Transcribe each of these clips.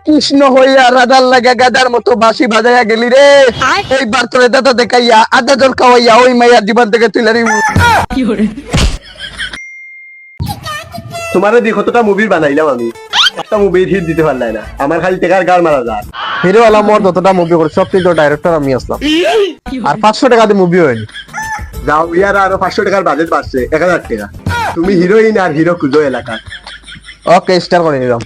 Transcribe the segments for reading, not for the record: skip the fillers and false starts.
কৃষ্ণ হইয়া রাধার লাগা গাদার মতো বাঁশি বাজাইয়া গেলি রে। এইবার তোরে দাদা দেখাইয়া আদা জল খাওয়াইয়া ওই মাইয়ার জীবন থেকে তুলে নিব। তোমারে দিয়ে কতটা মুভি বানাইলাম আমি, একটা মুভির হিট দিতে পারলাই না। আমার খালি টেকার গাল মারা যায়। হিরো আলম মোর যতটা মুভি করে সব থেকে ডাইরেক্টর আমি আসলাম, আর 500 টাকা দিয়ে মুভি হয়নি। যাও ইয়ার আরো 500 টাকার বাজেট বাড়ছে, 1000 টাকা। তুমি হিরোইন আর হিরো খুঁজো এলাকার। ওকে, স্টার করে নিলাম।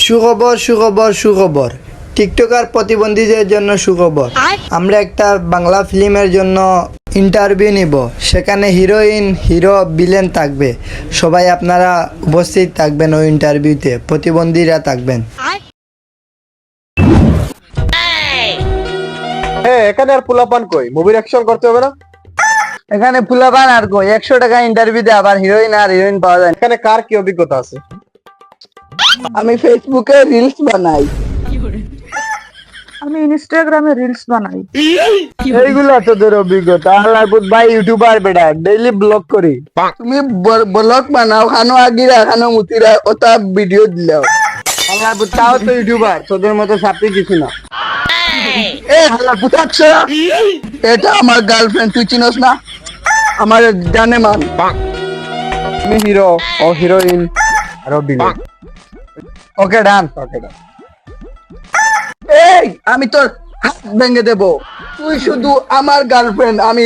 সুখবর সুখবর সুখবর, টিকটকার প্রতিবন্ধীদের জন্য সুখবর। আমরা একটা বাংলা ফিল্মের জন্য ইন্টারভিউ নিব, সেখানে হিরোইন হিরো ভিলেন থাকবে। সবাই আপনারা উপস্থিত থাকবেন ওই ইন্টারভিউতে, প্রতিবন্ধীরা থাকবেন। এখানে আর পোলাপান কই, মুভির অ্যাকশন করতে হবে না? এখানে ফুলাবান আর কই 100 টাকা ইন্টারভিউ দে, আবার হিরোইন আর হিরোইন পাওয়া যায় না। এখানে কার কি অভিজ্ঞতা আছে? আমি ফেসবুকে রিলস বানাই, আমি ইনস্টাগ্রামে রিলস বানাই। এইগুলা তোদের অভিজ্ঞতা। আল্লাহর পুত ভাই ইউটিউবার বেটা, ডেইলি ব্লগ করি। তুমি ব্লগ বানাও, খানো আগিরা খানো মুতিরা ওটা ভিডিও দিলাও। আল্লাহর পুত তাও তো ইউটিউবার, তোদের মতো সাপি কিছু না। এ আল্লাহর পুত আচ্ছা, এটা আমার গার্লফ্রেন্ড, তুই চিনস না? আমার জানে মান। তুমি হিরো, ও হিরোইন, আর ও ভিলেন। ওকে ডান, ওকে ডান। এই আমি তোর হাত ভেঙে দেব, তুই শুধু আমার গার্লফ্রেন্ড, আমি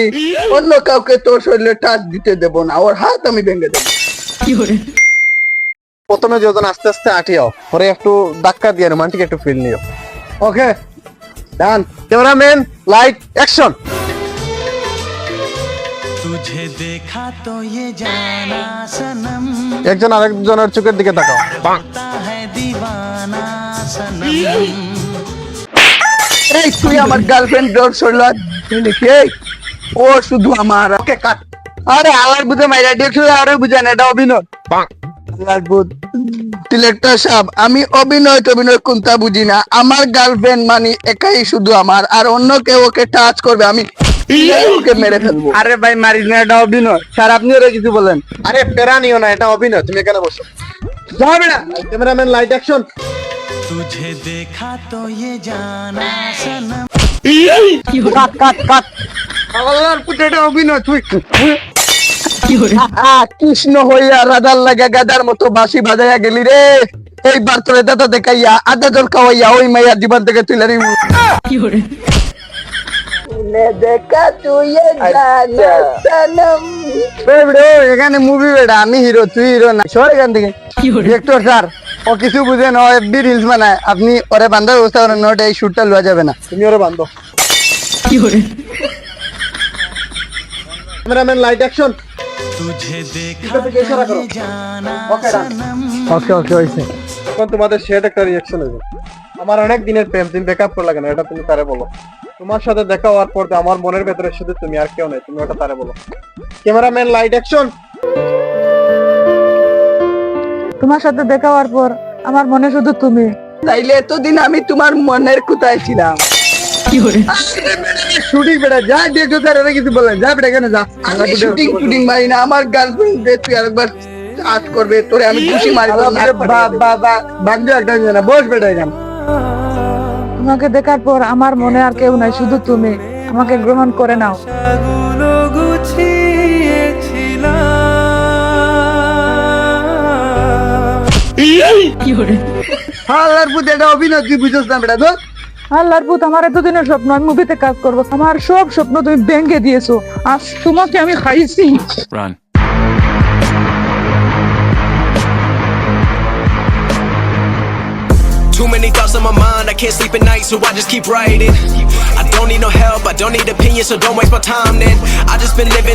অন্য কাউকে তোর শরীরে টাচ দিতে দেব না, ওর হাত আমি ভেঙে দেব। প্রথমে যখন আস্তে আস্তে আটিও, পরে একটু ধাক্কা দিয়ে রোমান্টিক একটু ফিল নিও। Okay done. Cameraman, light, action. तुझे देखा तो ये जाना सनम, একজন আরেকজনের চোখের দিকে তাকাও। होता है दीवाना सनम। এই তুই আমার গার্লফ্রেন্ড তোর শরীরে দেখি, ও শুধু আমার। ওকে কাট। আরে আলার বুঝে মাইরা দেখছো, আরে বুঝেন এটা অভিনয়। আলার বুঝ ডিরেক্টর সাহেব, আমি অভিনয় টভিনয় কোনটা বুঝি না। আমার গার্লফ্রেন্ড মানে একাই শুধু আমার, আর অন্য কেউ ওকে টাচ করবে আমি ওকে মেরে ফেলবো। আরে ভাই মারিস না, এটা অভিনয়। স্যার আপনি ওরা কিছু বলেন। আরে প্যারা নিও না, এটা অভিনয়। তুমি এখানে বসো। যাবে না। Cameraman, light, action. तुझे देखा तो ये जाना सनम। কাট কাট কাট। আল্লাহর পুত এটা অভিনয়। তুই কৃষ্ণ হইয়া রাধার লাগা গাদার মতো বাঁশি বাজাইয়া গেলি রে। এইবার তোরে দাদা দেখাইয়া আদা জল খাওয়াইয়া ওই মাইয়ার জীবন থেকে তুলে নিব। দেখা তুই এখানে মুভি বেটা, আমি হিরো, তুই হিরো না। সর এখান থেকে। ডিরেক্টর স্যার, ও কিছু বুঝে না, এফবি রিলস বানায়। আপনি ওরে বান্ধার ব্যবস্থা করেন, নয়টা এই শুটটা লওয়া যাবে না। তুমি ওরে বান্ধো। Cameraman, light, action. तुझे देखा तो ये जाना सनम। ওকে ওকে, হইছে। এখন তোমাদের শেড একটা রিঅ্যাকশন হইবে। আমার অনেক দিনের প্রেম, তুমি ব্রেকআপ করলা কেন? এটা তুমি তারে বলো। তোমার সাথে দেখা হওয়ার পর আমার মনের ভেতরে শুধু তুমি, আর কেউ নেই। তুমি ওটা তারে বলো। Cameraman, light, action. তোমার সাথে দেখা হওয়ার পর আমার মনে শুধু তুমি। তাইলে এতদিন আমি তোমার মনের কোথায় ছিলাম? শুটিং বেটা, যা ডিরেক্টর স্যার এরা কিছু বলেন। যা বেটা, কেন যা। শুটিং শুটিং মারি না, আমার গার্লফ্রেন্ড তুই আরেকবার আট করবে তোরে আমি খুশি মারি। বান্ধব একটা না, বস বেটা এখানে। তোমাকে দেখার পর আমার মনে আর কেউ নাই, শুধু তুমি। আমাকে গ্রহণ করে নাও। গুলো গুছিয়েছিলাম। আল্লাহর পুত এটা অভিনয়, তুই বুঝছ না বেটা। ধর আল্লাহর পুত, আমার এতদিনের স্বপ্ন আমি মুভিতে কাজ করবো, আমার সব স্বপ্ন তুমি ভেঙে দিয়েছো। আর তোমাকে আমি খাইছি। Run. Too many thoughts on my mind, I can't sleep at night, so I just keep writing. I don't need no help, I don't need opinions, so don't waste my time then. I just been living